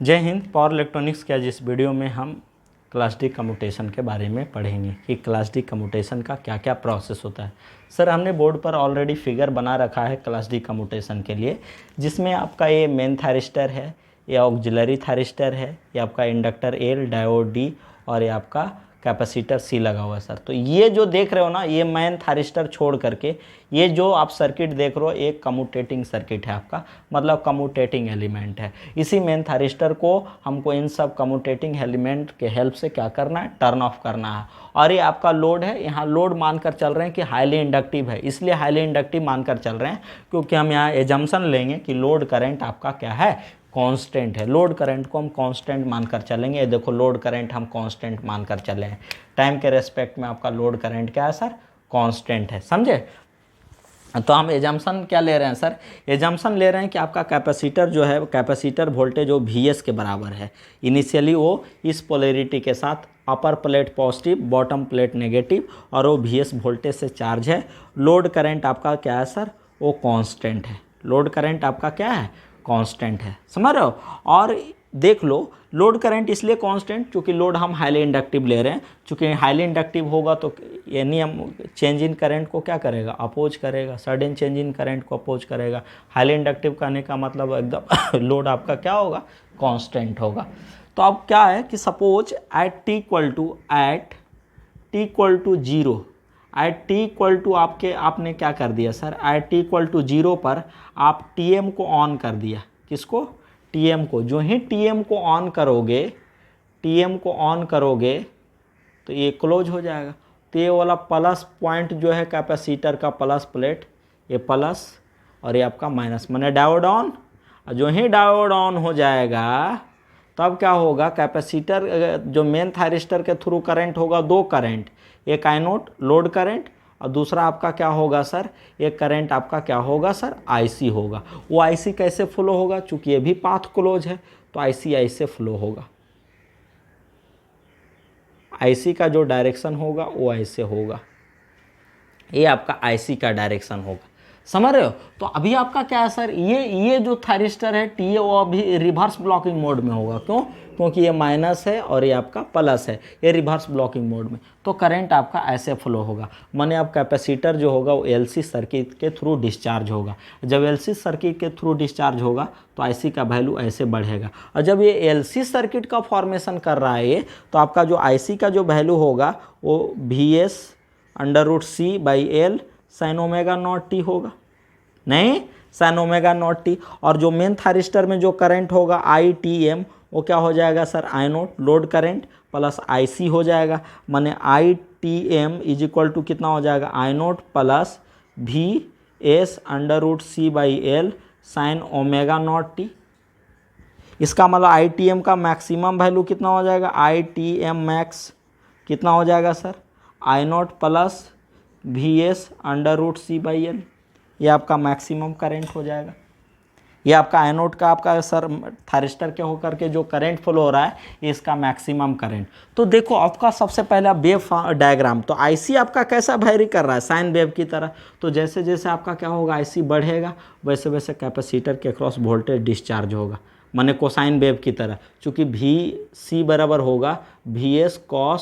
जय Hind. Power electronics के आज इस वीडियो में हम क्लास डी कम्यूटेशन के बारे में पढ़ेंगे कि क्लास डी कम्यूटेशन का क्या क्या प्रोसेस होता है। सर हमने बोर्ड पर ऑलरेडी फिगर बना रखा है क्लास डी कम्यूटेशन के लिए, जिसमें आपका ये मेन थायरिस्टर है, ये ऑक्सिलरी थायरिस्टर है, ये आपका इंडक्टर एल, डायोड डी और ये आपका कैपेसिटर सी लगा हुआ है। सर तो ये जो देख रहे हो ना, ये मेन थायरिस्टर छोड़ करके ये जो आप सर्किट देख रहे हो एक कम्यूटेटिंग सर्किट है आपका, मतलब कम्यूटेटिंग एलिमेंट है। इसी मेन थायरिस्टर को हमको इन सब कम्यूटेटिंग एलिमेंट के हेल्प से क्या करना है, टर्न ऑफ करना है। और ये आपका लोड है, यहाँ लोड मानकर चल रहे हैं कि हाईली इंडक्टिव है, इसलिए हाईली इंडक्टिव मानकर चल रहे हैं क्योंकि हम यहाँ एजम्पशन लेंगे कि लोड करंट आपका क्या है, कांस्टेंट है। लोड करंट को हम कांस्टेंट मानकर चलेंगे। ये देखो लोड करंट हम कांस्टेंट मानकर चले हैं। टाइम के रेस्पेक्ट में आपका लोड करंट क्या है सर, कांस्टेंट है, समझे। तो हम एजम्पशन क्या ले रहे हैं सर, एजम्पशन ले रहे हैं कि आपका कैपेसिटर जो है, कैपेसिटर वोल्टेज वो Vs के बराबर है। इनिशियली वो इस पोलैरिटी के साथ upper plate positive, bottom plate negative और वो Vs वोल्टेज से चार्ज है। लोड करंट आपका क्या है सर, वो कांस्टेंट है। लोड करंट आपका क्या है, कांस्टेंट है, समझ रहे हो। और देख लो लोड करंट इसलिए कांस्टेंट क्योंकि लोड हम हाईली इंडक्टिव ले रहे हैं। चूँकि हाईली इंडक्टिव होगा तो यानी हम चेंज इन करंट को क्या करेगा, अपोज करेगा, सडन चेंज इन करंट को अपोज करेगा। हाईली इंडक्टिव कहने का मतलब एकदम लोड आपका क्या होगा, कांस्टेंट होगा। तो अब क्या है कि suppose at T equal to zero, at T equal to आपने क्या कर दिया sir, at T equal to zero पर आप टीएम को ऑन कर दिया। किसको, टीएम को। जो ही टीएम को ऑन करोगे, टीएम को ऑन करोगे तो ये क्लोज हो जाएगा। तो ये वाला प्लस पॉइंट जो है कैपेसिटर का प्लस प्लेट, ये प्लस और ये आपका माइनस, माने डायोड ऑन। जो ही डायोड ऑन हो जाएगा तब क्या होगा, कैपेसिटर जो मेन थायरिस्टर के थ्रू करंट होगा, दो करंट, एक आइनोड लोड करंट और दूसरा आपका क्या होगा सर, एक करंट आपका क्या होगा सर, आईसी होगा। वो आईसी कैसे फ्लो होगा, चूंकि ये भी पाथ क्लोज है तो आईसी ऐसे फ्लो होगा। आईसी का जो डायरेक्शन होगा वो ऐसे होगा, ये आपका आईसी का डायरेक्शन होगा, समझ रहे हो। तो अभी आपका क्या है सर, ये जो थायरिस्टर है टी, वो अभी रिवर्स ब्लॉकिंग मोड में होगा। क्यों, क्योंकि ये माइनस है और ये आपका प्लस है, ये रिवर्स ब्लॉकिंग मोड में। तो करंट आपका ऐसे फ्लो होगा, माने आप कैपेसिटर जो होगा वो एलसी सर्किट के थ्रू डिस्चार्ज होगा। जब एलसी सर्किट के थ्रू डिस्चार्ज होगा तो आईसी का वैल्यू ऐसे बढ़ेगा। और जब ये एलसी सर्किट का फॉर्मेशन कर रहा है ये, तो आपका जो आईसी का जो वैल्यू होगा वो Vs√C/L sine omega naught T होगा, नहीं साइन ओमेगा नॉट टी। और जो मेन थायरिस्टर में जो करंट होगा ITM, वो क्या हो जाएगा sir, I naught load current plus IC हो जाएगा। माने ITM इज इक्वल टू कितना हो जाएगा, I naught plus Vs√C/L sine omega naught t. इसका मतलब ITM का मैक्सिमम वैल्यू कितना हो जाएगा, ITM मैक्स कितना हो जाएगा sir, I naught plus Vs√C/L। ये आपका मैक्सिमम करंट हो जाएगा। ये आपका एनोड का आपका सर थायरिस्टर के होकर के जो करंट फ्लो हो रहा है, ये इसका मैक्सिमम करंट। तो देखो आपका सबसे पहला वेव डायग्राम, तो आईसी आपका कैसा वेरी कर रहा है, साइन वेव की तरह। तो जैसे जैसे आपका क्या होगा, आईसी बढ़ेगा वैसे वैसे कैपेसिटर के अक्रॉस वोल्टेज डिस्चार्ज होगा, माने कोसाइन वेव की तरह। चूँकि VC बराबर होगा Vs cos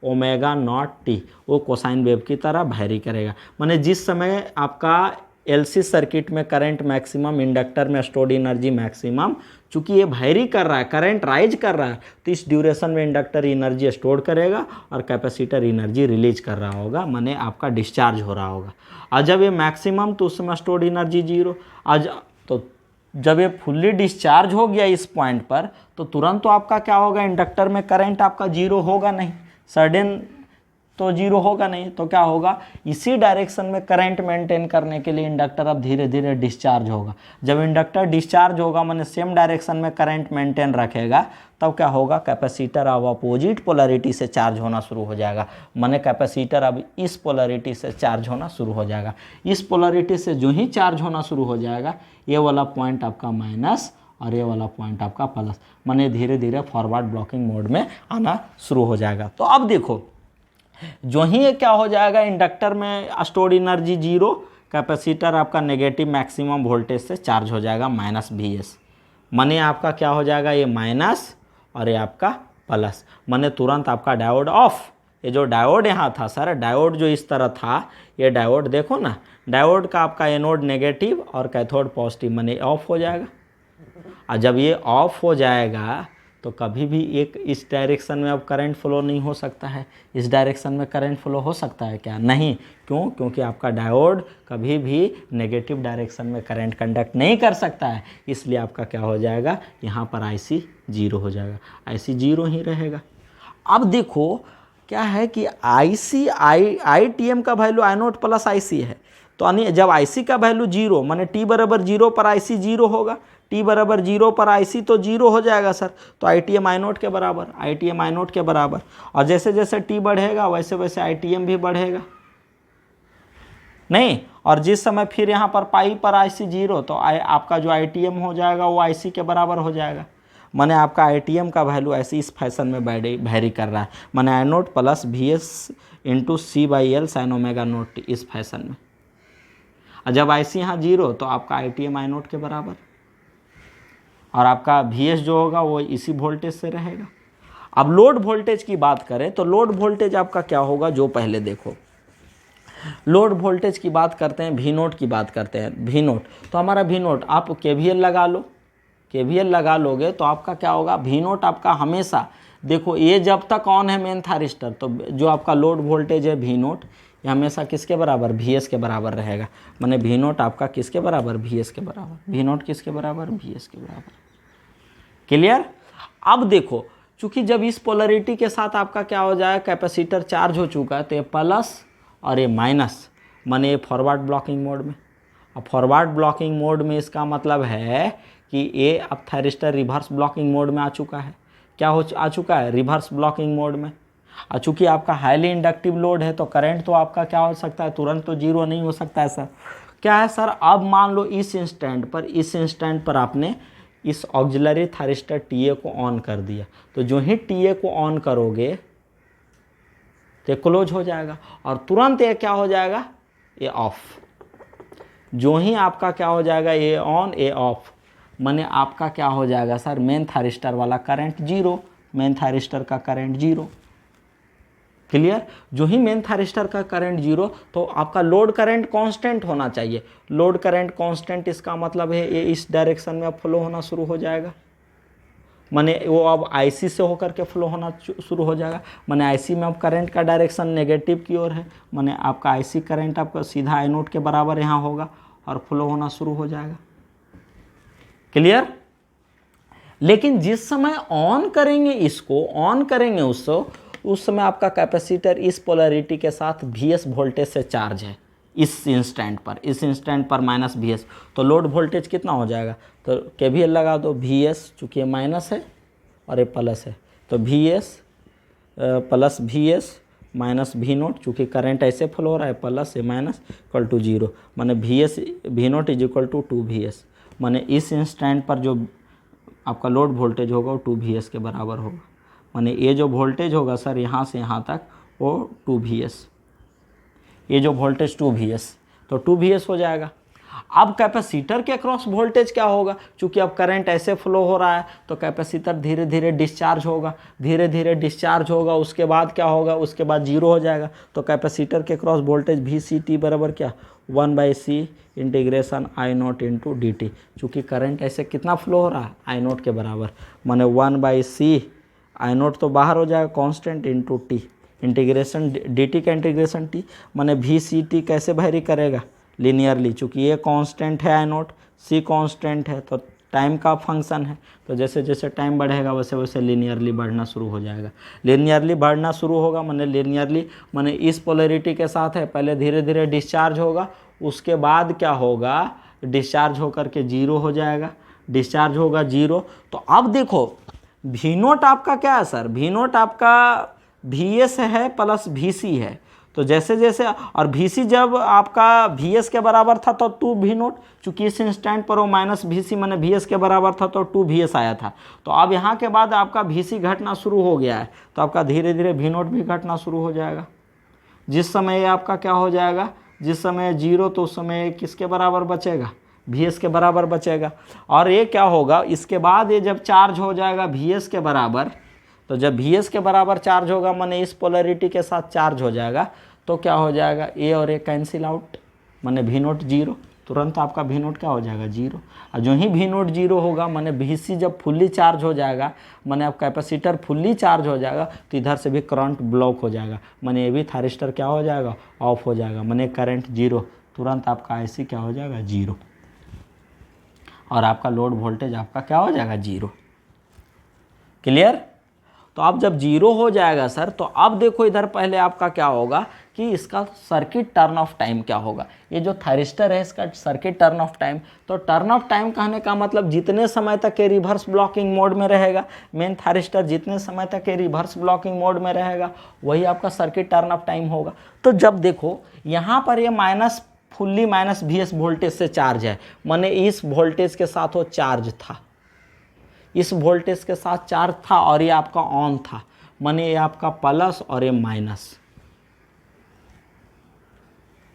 omega naught T, वो कोसाइन वेव की तरह वैरी करेगा। माने जिस समय आपका एलसी सर्किट में करंट मैक्सिमम, इंडक्टर में स्टोर्ड एनर्जी मैक्सिमम, चूंकि ये वैरी कर रहा है, करंट राइज कर रहा है, तो इस ड्यूरेशन में इंडक्टर एनर्जी स्टोर करेगा और कैपेसिटर एनर्जी रिलीज कर रहा होगा, माने आपका डिस्चार्ज हो रहा होगा। और जब ये मैक्सिमम तो उस समय स्टोर्ड एनर्जी जीरो। आज तो जब ये फुल्ली डिस्चार्ज हो गया इस पॉइंट पर, तो तुरंत तो आपका क्या होगा, इंडक्टर में करंट आपका जीरो होगा नहीं, सडन तो जीरो होगा नहीं। तो क्या होगा, इसी डायरेक्शन में करंट मेंटेन करने के लिए इंडक्टर अब धीरे धीरे डिस्चार्ज होगा। जब इंडक्टर डिस्चार्ज होगा माने सेम डायरेक्शन में करंट मेंटेन रखेगा, तब क्या होगा, कैपेसिटर अब अपोजिट पोलैरिटी से चार्ज होना शुरू हो जाएगा। माने कैपेसिटर अब इस पोलैरिटी से चार्ज होना शुरू हो जाएगा। इस पोलैरिटी से जो ही चार्ज होना शुरू हो जाएगा, ये वाला पॉइंट आपका माइनस और ये वाला पॉइंट आपका प्लस, माने धीरे धीरे फॉरवर्ड ब्लॉकिंग मोड में आना शुरू हो जाएगा। तो अब देखो जो ही क्या हो जाएगा, इंडक्टर में स्टोर्ड एनर्जी जीरो, कैपेसिटर आपका नेगेटिव मैक्सिमम वोल्टेज से चार्ज हो जाएगा -Vs, माने आपका क्या हो जाएगा, ये माइनस और ये आपका प्लस, माने तुरंत आपका डायोड ऑफ। ये जो डायोड यहाँ था सर, डायोड जो इस तरह था, ये डायोड देखो ना, डायोड का आपका एनोड नेगेटिव और कैथोड पॉजिटिव, माने ऑफ हो जाएगा। और जब ये ऑफ हो जाएगा तो कभी भी एक इस डायरेक्शन में अब करंट फ्लो नहीं हो सकता है। इस डायरेक्शन में करंट फ्लो हो सकता है क्या? नहीं। क्यों? क्योंकि आपका डायोड कभी भी नेगेटिव डायरेक्शन में करंट कंडक्ट नहीं कर सकता है। इसलिए आपका क्या हो जाएगा, यहाँ पर IC 0 हो जाएगा, IC 0 ही रहेगा। अब देखो क्या है कि ITM का वैल्यू I0 प्लस IC है, तो जब IC का वैल्यू 0 माने t बराबर 0 पर IC 0 होगा, t बराबर 0 पर IC तो 0 हो जाएगा सर, तो ITM I0 के बराबर, ITM I0 के बराबर। और जैसे जैसे t बढ़ेगा वैसे वैसे ITM भी बढ़ेगा नहीं। और जिस समय फिर यहाँ पर पाई पर IC 0, तो आपका जो ITM हो जाएगा वो IC के बराबर हो जाएगा। माने आपका ITM का वैल्यू ऐसे इस फैशन में वेरी कर रहा है, माने I0 plus VS into C/L sine omega naught, इस फैशन में। और जब IC यहाँ 0 तो आपका ITM I0 के बराबर, और आपका VS जो होगा वो इसी वोल्टेज से रहेगा। अब लोड वोल्टेज की बात करें तो लोड वोल्टेज आपका क्या होगा, जो पहले देखो, लोड वोल्टेज की बात करते हैं, V0 की बात करते हैं। V0 तो हमारा V0 आप KVL लगा लो, KVL लगा लोगे तो आपका क्या होगा, V0 आपका हमेशा देखो, ये जब तक ऑन है मेन थारिस्टर, तो जो आपका लोड वोल्टेज है V0 ये हमेशा किसके बराबर, VS के बराबर रहेगा। माने V0 आपका किसके बराबर, VS के बराबर। V0 किसके बराबर, VS के बराबर। क्लियर? अब देखो, चूंकि जब इस पोलरिटी के साथ आपका क्या हो जाए, कैपेसिटर चार्ज हो चुका है, तो ये प्लस और ये माइनस, माने ये फॉरवर्ड ब्लॉकिंग मोड में। अब फॉरवर्ड ब्लॉकिंग मोड में इसका मतलब है कि ये अब थायरिस्टर रिवर्स ब्लॉकिंग मोड में आ चुका है। क्या आ चुका है, रिवर्स ब्लॉकिंग मोड में। और चूँकि आपका हाईली इंडक्टिव लोड है तो करंट तो आपका क्या हो सकता है, तुरंत तो 0 नहीं हो सकता है सर। क्या है सर, अब मान लो इस इंस्टेंट पर आपने इस ऑक्सिलरी थायरिस्टर TA को ऑन कर दिया, तो जो ही TA को ऑन करोगे तो क्लोज हो जाएगा, और तुरंत ये क्या हो जाएगा, ये ऑफ। जो ही आपका क्या हो जाएगा, ये ऑन ये ऑफ, माने आपका क्या हो जाएगा सर, मेन थायरिस्टर वाला करंट 0, मेन थायरिस्टर का करंट 0। क्लियर? जो ही मेन थायरिस्टर का करंट 0, तो आपका लोड करंट कांस्टेंट होना चाहिए। लोड करंट कांस्टेंट इसका मतलब है ये इस डायरेक्शन में अब फ्लो होना शुरू हो जाएगा, माने वो अब IC से होकर के फ्लो होना शुरू हो जाएगा। माने IC में अब करंट का डायरेक्शन नेगेटिव की ओर है, माने आपका IC करंट आपका सीधा I0 के बराबर यहाँ होगा और फ्लो होना शुरू हो जाएगा। क्लियर? लेकिन जिस समय ऑन करेंगे, इसको ऑन करेंगे उस समय आपका कैपेसिटर इस पोलरिटी के साथ VS वोल्टेज से चार्ज है। इस इंस्टेंट पर माइनस VS, तो लोड वोल्टेज कितना हो जाएगा, तो KVL लगा दो, VS चूँकि ये माइनस है और ये प्लस है, तो VS plus VS minus V0, चूँकि करंट ऐसे फ्लो हो रहा है, प्लस ये माइनस इक्वल टू 0, माने V0 is equal to 2VS। माने इस इंस्टेंट पर जो आपका लोड वोल्टेज होगा वो 2VS के बराबर होगा। माने ये जो वोल्टेज होगा सर यहाँ से यहाँ तक वो 2VS, ये जो वोल्टेज 2VS, तो 2VS हो जाएगा। अब कैपेसिटर के क्रॉस वोल्टेज क्या होगा, चूँकि अब करंट ऐसे फ्लो हो रहा है तो कैपेसिटर धीरे धीरे डिस्चार्ज होगा, उसके बाद क्या होगा, उसके बाद 0 हो जाएगा। तो कैपेसिटर के क्रॉस वोल्टेज VCT बराबर क्या, 1/C integration I0 into DT। चूँकि करंट ऐसे कितना फ्लो हो रहा है, I0 के बराबर, माने 1/C I0 तो बाहर हो जाएगा constant into T, integration DT का इंटीग्रेशन T, माने VCT कैसे वेरी करेगा, लीनियरली। चूँकि ये कांस्टेंट है I0, C कांस्टेंट है, तो टाइम का फंक्शन है, तो जैसे जैसे टाइम बढ़ेगा वैसे वैसे लीनियरली बढ़ना शुरू हो जाएगा। लीनियरली बढ़ना शुरू होगा माने इस पोलरिटी के साथ है, पहले धीरे धीरे डिस्चार्ज होगा, उसके बाद क्या होगा, डिस्चार्ज होकर के 0 हो जाएगा, डिस्चार्ज होगा 0। तो अब देखो V0 आपका क्या है सर, V0 आपका VS है प्लस VC है, तो जैसे जैसे, और VC जब आपका VS के बराबर था तो 2V0, चूँकि इस इंस्टेंट पर वो माइनस VC माने VS के बराबर था तो 2VS आया था। तो अब यहाँ के बाद आपका VC घटना शुरू हो गया है, तो आपका धीरे धीरे V0 भी घटना शुरू हो जाएगा। जिस समय आपका क्या हो जाएगा, जिस समय 0, तो उस समय किसके बराबर बचेगा, Vs के बराबर बचेगा। और ये क्या होगा, इसके बाद ये जब चार्ज हो जाएगा Vs के बराबर, तो जब Vs के बराबर चार्ज होगा माने इस पोलैरिटी के साथ चार्ज हो जाएगा, तो क्या हो जाएगा, ए और ए कैंसिल आउट, माने वी नोट जीरो, तुरंत आपका वी नोट क्या हो जाएगा, जीरो। और जो ही वी नोट जीरो होगा माने Vc जब फुल्ली चार्ज हो जाएगा, माने आप कैपेसिटर फुल्ली चार्ज हो जाएगा, तो इधर से भी करंट ब्लॉक हो जाएगा, माने ये भी थारिस्टर क्या हो जाएगा, ऑफ हो जाएगा, माने करंट जीरो, तुरंत आपका IC क्या हो जाएगा, जीरो, और आपका लोड वोल्टेज आपका क्या हो जाएगा, जीरो। क्लियर। तो अब जब जीरो हो जाएगा सर, तो अब देखो इधर पहले आपका क्या होगा कि इसका सर्किट टर्न ऑफ टाइम क्या होगा। ये जो थारिस्टर है इसका सर्किट टर्न ऑफ टाइम, तो टर्न ऑफ टाइम कहने का मतलब जितने समय तक ये रिवर्स ब्लॉकिंग मोड में रहेगा, मेन थारिस्टर जितने समय तक ये रिवर्स ब्लॉकिंग मोड में रहेगा, वही आपका सर्किट टर्न ऑफ टाइम होगा। तो जब देखो यहाँ पर ये फुल्ली माइनस Vs वोल्टेज से चार्ज है, माने इस वोल्टेज के साथ वो चार्ज था, इस वोल्टेज के साथ चार्ज था, और ये आपका ऑन था, माने ये आपका प्लस और ये माइनस,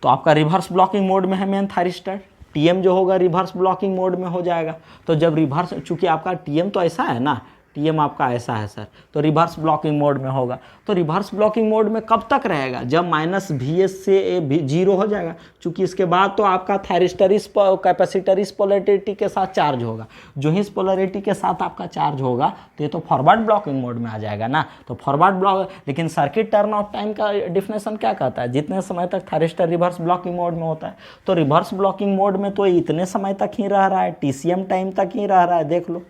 तो आपका रिवर्स ब्लॉकिंग मोड में है मेन थारिस्टर, TM जो होगा रिवर्स ब्लॉकिंग मोड में हो जाएगा। तो जब रिवर्स, चूंकि आपका TM तो ऐसा है ना, TM आपका ऐसा है सर, तो रिवर्स ब्लॉकिंग मोड में होगा। तो रिवर्स ब्लॉकिंग मोड में कब तक रहेगा, जब माइनस Vs से जीरो हो जाएगा, चूंकि इसके बाद तो आपका थारिस्टर इस कैपेसिटर इस पोलैरिटी के साथ चार्ज होगा, जो ही इस पोलैरिटी के साथ आपका चार्ज होगा, तो ये तो फॉरवर्ड ब्लॉकिंग मोड में आ जाएगा ना, तो फॉरवर्ड ब्लॉक। लेकिन सर्किट टर्न ऑफ टाइम का डिफिनेशन क्या कहता है, जितने समय तक थारिस्टर रिवर्स ब्लॉकिंग मोड में होता है, तो रिवर्स ब्लॉकिंग मोड में तो इतने समय तक ही रह रहा है, TCM टाइम तक ही रह रहा है, देख लो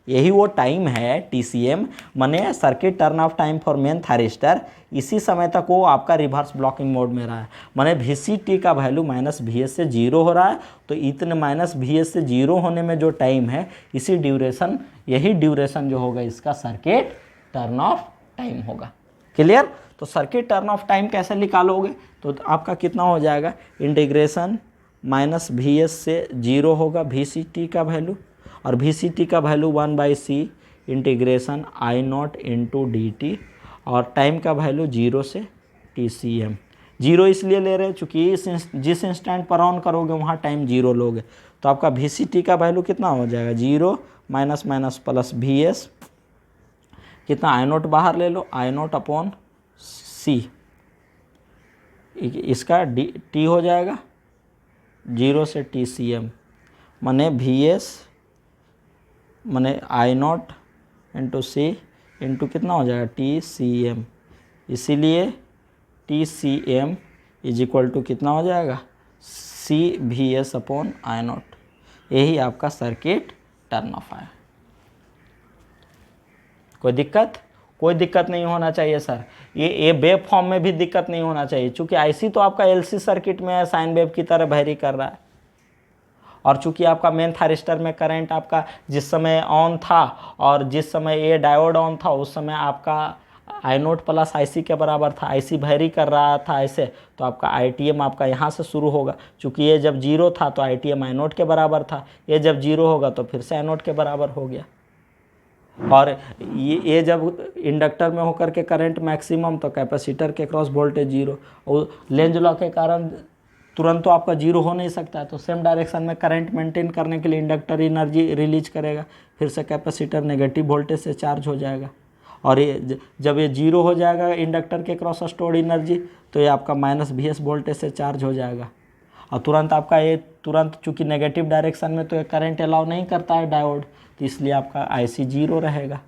यही वो टाइम है TCM, माने circuit turn off time for main thyristor, इसी समय तक वो आपका रिवर्स ब्लॉकिंग मोड में रहा है, माने VCT का वैल्यू माइनस Vs से जीरो हो रहा है, तो इतने माइनस Vs से जीरो होने में जो टाइम है, इसी ड्यूरेशन, यही ड्यूरेशन जो होगा इसका सर्किट टर्न ऑफ टाइम होगा। क्लियर। तो सर्किट टर्न ऑफ टाइम कैसे निकालोगे, तो आपका कितना हो जाएगा, इंटीग्रेशन माइनस Vs से जीरो होगा VCT का वैल्यू, और VCT का value 1/c integration I0 into dt, और टाइम का वैल्यू जीरो से TCM। जीरो इसलिए ले रहे हैं चूँकि जिस इंस्टेंट पर ऑन करोगे वहाँ टाइम जीरो लोगे, तो आपका VCT का वैल्यू कितना हो जाएगा, zero minus minus plus Vs, कितना I0 बाहर ले लो, I0 अपॉन C, इसका T हो जाएगा जीरो से TCM, माने Vs माने I0 इंटू C इंटू कितना हो जाएगा, TCM, इसीलिए TCM इज इक्वल टू कितना हो जाएगा, CVs अपॉन I0। यही आपका सर्किट टर्न ऑफ है। कोई दिक्कत, कोई दिक्कत नहीं होना चाहिए सर, ये वेव फॉर्म में भी दिक्कत नहीं होना चाहिए, क्योंकि IC तो आपका LC सर्किट में है, साइन वेव की तरह वेरी कर रहा है, और चूंकि आपका मेन थारिस्टर में करंट आपका जिस समय ऑन था और जिस समय ये डायोड ऑन था, उस समय आपका I0 प्लस IC के बराबर था, IC वेरी कर रहा था ऐसे, तो आपका ITM आपका यहाँ से शुरू होगा, चूंकि ये जब जीरो था तो ITM I0 के बराबर था, ये जब जीरो होगा तो फिर से I0 के बराबर हो गया, और ये जब इंडक्टर में होकर के करंट मैक्सिमम, तो कैपेसिटर के क्रॉस वोल्टेज जीरो, और लेंज लॉ के कारण तुरंत तो आपका जीरो हो नहीं सकता है, तो सेम डायरेक्शन में करंट मेंटेन करने के लिए इंडक्टर एनर्जी रिलीज करेगा, फिर से कैपेसिटर नेगेटिव वोल्टेज से चार्ज हो जाएगा, और ये जब ये जीरो हो जाएगा इंडक्टर के क्रॉस स्टोर्ड एनर्जी, तो ये आपका माइनस Vs वोल्टेज से चार्ज हो जाएगा, और तुरंत आपका ये तुरंत चूँकि नेगेटिव डायरेक्शन में तो ये करंट अलाउ नहीं करता है डायोड, तो इसलिए आपका IC जीरो रहेगा।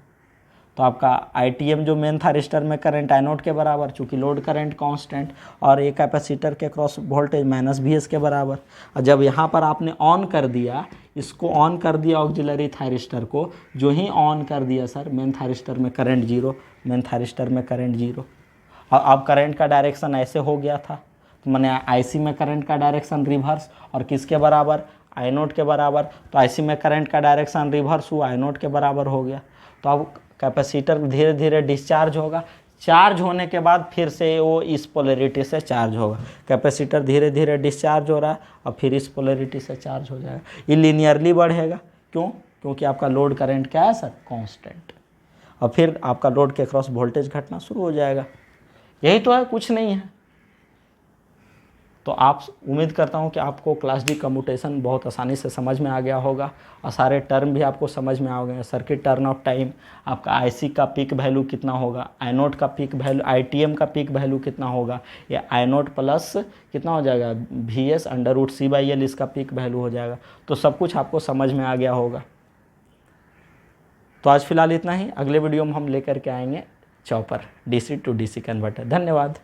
तो आपका ITM जो मेन थारिस्टर में करंट I0 के बराबर, चूँकि लोड करंट कांस्टेंट, और ये कैपेसिटर के क्रॉस वोल्टेज माइनस Vs के बराबर, और जब यहाँ पर आपने ऑन कर दिया, इसको ऑन कर दिया ऑक्सिलरी थारिस्टर को, जो ही ऑन कर दिया सर, मेन थारिस्टर में करंट जीरो, मेन थारिस्टर में करंट जीरो, और अब करंट का डायरेक्शन ऐसे हो गया था, तो मैंने IC में करंट का डायरेक्शन रिवर्स, और किसके बराबर, I0 के बराबर, तो IC में करंट का डायरेक्शन रिवर्स हुआ, I0 के बराबर हो गया, तो अब कैपेसिटर धीरे धीरे डिस्चार्ज होगा, चार्ज होने के बाद फिर से वो इस पोलैरिटी से चार्ज होगा, कैपेसिटर धीरे धीरे डिस्चार्ज हो रहा है और फिर इस पोलैरिटी से चार्ज हो जाएगा, ये लीनियरली बढ़ेगा, क्यों, क्योंकि आपका लोड करंट क्या है सर, कांस्टेंट, और फिर आपका लोड के क्रॉस वोल्टेज घटना शुरू हो जाएगा, यही तो है, कुछ नहीं है। तो आप उम्मीद करता हूँ कि आपको क्लास डी कम्यूटेशन बहुत आसानी से समझ में आ गया होगा और सारे टर्म भी आपको समझ में आ गए। सर्किट टर्न ऑफ टाइम, आपका आईसी का पीक वैल्यू कितना होगा, आई नोट का पीक वैल्यू, आईटीएम का पीक वैल्यू कितना होगा, या आई नोट प्लस कितना हो जाएगा VS √C/L इसका पीक वैल्यू हो जाएगा। तो सब कुछ आपको समझ में आ गया होगा। तो आज फिलहाल इतना ही। अगले वीडियो में हम लेकर के आएंगे chopper DC to DC converter. धन्यवाद।